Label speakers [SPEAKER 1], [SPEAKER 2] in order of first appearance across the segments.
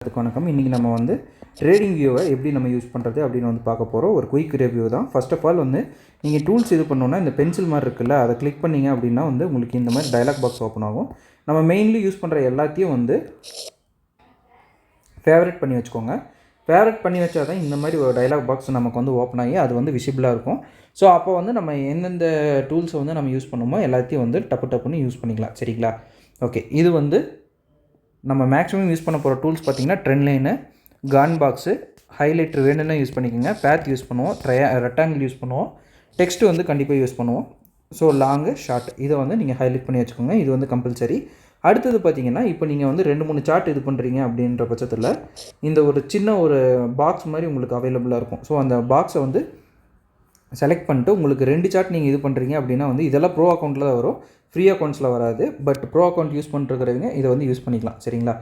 [SPEAKER 1] வணக்கம். இன்றைக்கி நம்ம வந்து ட்ரேடிங் வியூவை எப்படி நம்ம யூஸ் பண்ணுறது அப்படின்னு வந்து பார்க்க போகிறோம். ஒரு குயிக் ரிவ்யூ தான். ஃபர்ஸ்ட் ஆஃப் ஆல் வந்து நீங்கள் டூல்ஸ் இது பண்ணோன்னா இந்த பென்சில் மாதிரி இருக்குல்ல, அதை கிளிக் பண்ணிங்க அப்படின்னா வந்து உங்களுக்கு இந்த மாதிரி டயலாக் பாக்ஸ் ஓப்பன் ஆகும். நம்ம மெயின்லி யூஸ் பண்ணுற எல்லாத்தையும் வந்து ஃபேவரட் பண்ணி வச்சுக்கோங்க. ஃபேவரட் பண்ணி வச்சா தான் இந்த மாதிரி ஒரு டயலாக் பாக்ஸ் நமக்கு வந்து ஓப்பன் ஆகி அது வந்து விசிபிளாக இருக்கும். ஸோ அப்போ வந்து நம்ம எந்தெந்த டூல்ஸை வந்து நம்ம யூஸ் பண்ணுமோ எல்லாத்தையும் வந்து டப்புன்னு யூஸ் பண்ணிக்கலாம். சரிங்களா? ஓகே, இது வந்து நம்ம மேக்ஸிமம் யூஸ் பண்ண போகிற டூல்ஸ் பார்த்திங்கன்னா ட்ரெண்ட் லைனு, கான் பாக்ஸு, ஹைலைட்டர் வேணும்னா யூஸ் பண்ணிக்கோங்க, பேத் யூஸ் பண்ணுவோம், ரெக்டாங்கிள் யூஸ் பண்ணுவோம், டெக்ஸ்ட்டு வந்து கண்டிப்பாக யூஸ் பண்ணுவோம். ஸோ லாங்கு ஷார்ட் இதை வந்து நீங்கள் ஹைலைட் பண்ணி வச்சுக்கோங்க. இது வந்து கம்பல்சரி. அடுத்தது பார்த்திங்கன்னா இப்போ நீங்கள் வந்து 2-3 சார்ட் இது பண்ணுறீங்க அப்படின்ற பட்சத்தில் இந்த ஒரு சின்ன ஒரு பாக்ஸ் மாதிரி உங்களுக்கு அவைலபிளாக இருக்கும். ஸோ அந்த பாக்ஸை வந்து செலக்ட் பண்ணிட்டு உங்களுக்கு 2 சார்ட் நீங்கள் இது பண்ணுறீங்க அப்படின்னா வந்து இதெல்லாம் ப்ரோ அக்கௌண்ட்டில் தான் வரும், ஃப்ரீ அக்கௌண்ட்ஸில் வராது. பட் ப்ரோ அக்கௌண்ட் யூஸ் பண்ணிருக்கிறவங்க இதை வந்து யூஸ் பண்ணிக்கலாம். சரிங்களா?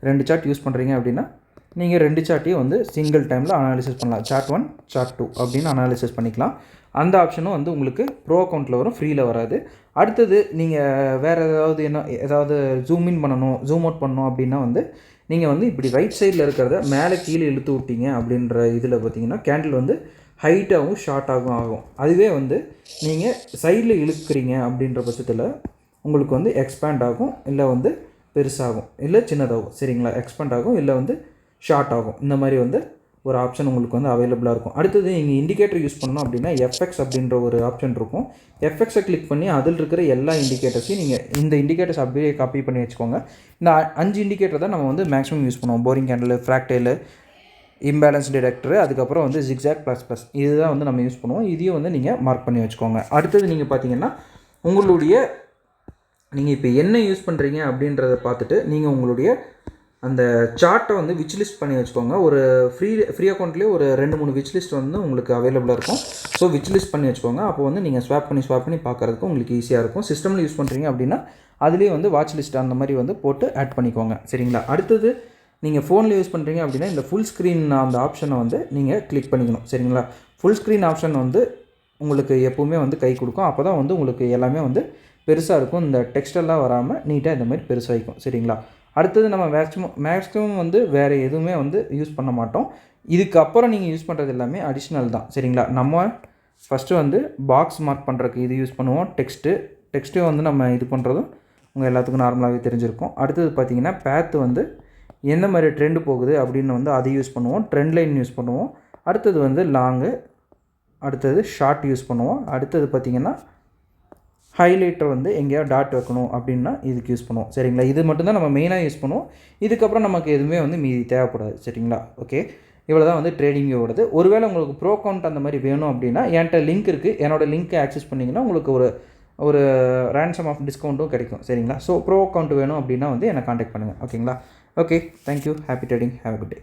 [SPEAKER 1] 2 சார்ட் யூஸ் பண்ணுறீங்க அப்படின்னா நீங்கள் 2 சார்ட்டையும் வந்து சிங்கிள் டைமில் அனாலிசிஸ் பண்ணலாம். சார்ட் 1 சார்ட் 2 அப்படின்னு அனாலிசிஸ் பண்ணிக்கலாம். அந்த ஆப்ஷனும் வந்து உங்களுக்கு ப்ரோ அக்கௌண்ட்டில் வரும், ஃப்ரீயில் வராது. அடுத்தது நீங்கள் வேறு ஏதாவது ஜூம் இன் பண்ணணும், ஜூம் அவுட் பண்ணணும் அப்படின்னா வந்து நீங்கள் வந்து இப்படி ரைட் சைடில் இருக்கிறத மேலே கீழே இழுத்து விட்டீங்க அப்படின்ற இதில் பார்த்தீங்கன்னா கேண்டில் வந்து ஹைட்டாகவும் ஷார்ட்டாகவும் ஆகும். அதுவே வந்து நீங்கள் சைடில் இழுக்கிறீங்க அப்படின்ற பட்சத்தில் உங்களுக்கு வந்து எக்ஸ்பேண்ட் ஆகும், இல்லை வந்து பெருசாகும், இல்லை சின்னதாகும். சரிங்களா? எக்ஸ்பேண்ட் ஆகும், இல்லை வந்து ஷார்ட் ஆகும். இந்த மாதிரி வந்து ஒரு ஆப்ஷன் உங்களுக்கு வந்து அவைலபிளாக இருக்கும். அடுத்தது நீங்கள் இண்டிகேட்டர் யூஸ் பண்ணணும் அப்படின்னா எஃப்எக்ஸ் அப்படின்ற ஒரு ஆப்ஷன் இருக்கும். எஃப்எக்ஸை கிளிக் பண்ணி அதில் இருக்கிற எல்லா இண்டிகேட்டர்ஸையும் நீங்கள் இந்த இண்டிகேட்டர்ஸ் அப்படியே காப்பி பண்ணி வச்சுக்கோங்க. இந்த 5 இண்டிகேட்டர் தான் நம்ம வந்து மேக்ஸிமம் யூஸ் பண்ணுவோம். போரிங் கேண்டில், ஃப்ராக்டைலு, இம்பேலன்ஸ் டிடெக்டர், அதுக்கப்புறம் வந்து ஜிக்ஸாக் ப்ளஸ் இதுதான் வந்து நம்ம யூஸ் பண்ணுவோம். இதையும் வந்து நீங்கள் மார்க் பண்ணி வச்சுக்கோங்க. அடுத்தது நீங்கள் பார்த்தீங்கன்னா உங்களுடைய நீங்கள் இப்போ என்ன யூஸ் பண்ணுறீங்க அப்படின்றத பார்த்துட்டு நீங்கள் உங்களுடைய அந்த சார்ட்டை வந்து விச் லிஸ்ட் பண்ணி வச்சுக்கோங்க. ஒரு ஃப்ரீ அக்கௌண்ட்லேயே ஒரு 2-3 விச் லிஸ்ட் வந்து உங்களுக்கு அவைலபிளாக இருக்கும். ஸோ விச் லிஸ்ட் பண்ணி வச்சுக்கோங்க. அப்போ வந்து நீங்கள் ஸ்வாப் பண்ணி பார்க்குறதுக்கு உங்களுக்கு ஈஸியாக இருக்கும். சிஸ்டமில் யூஸ் பண்ணுறீங்க அப்படின்னா அதுலேயே வந்து வாட்ச் லிஸ்ட் அந்த மாதிரி வந்து போட்டு ஆட் பண்ணிக்கோங்க. சரிங்களா? அடுத்தது நீங்கள் ஃபோனில் யூஸ் பண்ணுறீங்க அப்படின்னா இந்த ஃபுல் ஸ்க்ரீன் அந்த ஆப்ஷனை வந்து நீங்கள் கிளிக் பண்ணிக்கணும். சரிங்களா? ஃபுல் ஸ்க்ரீன் ஆப்ஷன் வந்து உங்களுக்கு எப்போவுமே வந்து கை கொடுக்கும். அப்போ தான் வந்து உங்களுக்கு எல்லாமே வந்து பெருசாக இருக்கும். இந்த டெக்ஸ்டெல்லாம் வராமல் நீட்டாக இந்த மாதிரி பெருசாகிக்கும். சரிங்களா? அடுத்தது நம்ம மேக்ஸிமம் வந்து வேறு எதுவுமே வந்து யூஸ் பண்ண மாட்டோம். இதுக்கப்புறம் நீங்கள் யூஸ் பண்ணுறது எல்லாமே அடிஷ்னல் தான். சரிங்களா? நம்ம ஃபஸ்ட்டு வந்து பாக்ஸ் மார்க் பண்ணுறதுக்கு இது யூஸ் பண்ணுவோம். டெக்ஸ்ட்டு வந்து நம்ம இது பண்ணுறதும் உங்கள் எல்லாத்துக்கும் நார்மலாகவே தெரிஞ்சிருக்கும். அடுத்தது பார்த்திங்கன்னா பேத்து வந்து எந்த மாதிரி ட்ரெண்டு போகுது அப்படின்னு வந்து அதை யூஸ் பண்ணுவோம். ட்ரெண்ட் லைன் யூஸ் பண்ணுவோம். அடுத்தது வந்து லாங்கு, அடுத்தது ஷார்ட் யூஸ் பண்ணுவோம். அடுத்தது பார்த்திங்கன்னா ஹைலைட்டர் வந்து எங்கேயாவது டாட் வைக்கணும் அப்படின்னா இதுக்கு யூஸ் பண்ணுவோம். சரிங்களா? இது மட்டும்தான் நம்ம மெயினாக யூஸ் பண்ணுவோம். இதுக்கப்புறம் நமக்கு எதுவுமே வந்து மீதி தேவைப்படாது. சரிங்களா? ஓகே, இவ்வளோ தான் வந்து ட்ரேடிங்கோடது. ஒருவேளை உங்களுக்கு ப்ரோ அக்கௌண்ட் அந்த மாதிரி வேணும் அப்படின்னா என்கிட்ட லிங்க் இருக்குது. என்னோடய லிங்க்கை ஆக்சஸ் பண்ணிங்கன்னா உங்களுக்கு ஒரு ரேன்சம் ஆஃப் டிஸ்கவுண்ட்டும் கிடைக்கும். சரிங்களா? ஸோ ப்ரோ அக்கௌண்ட் வேணும் அப்படின்னா வந்து என்னை காண்டாக்ட் பண்ணுங்கள். ஓகேங்களா? Okay, thank you. Happy trading. Have a good day.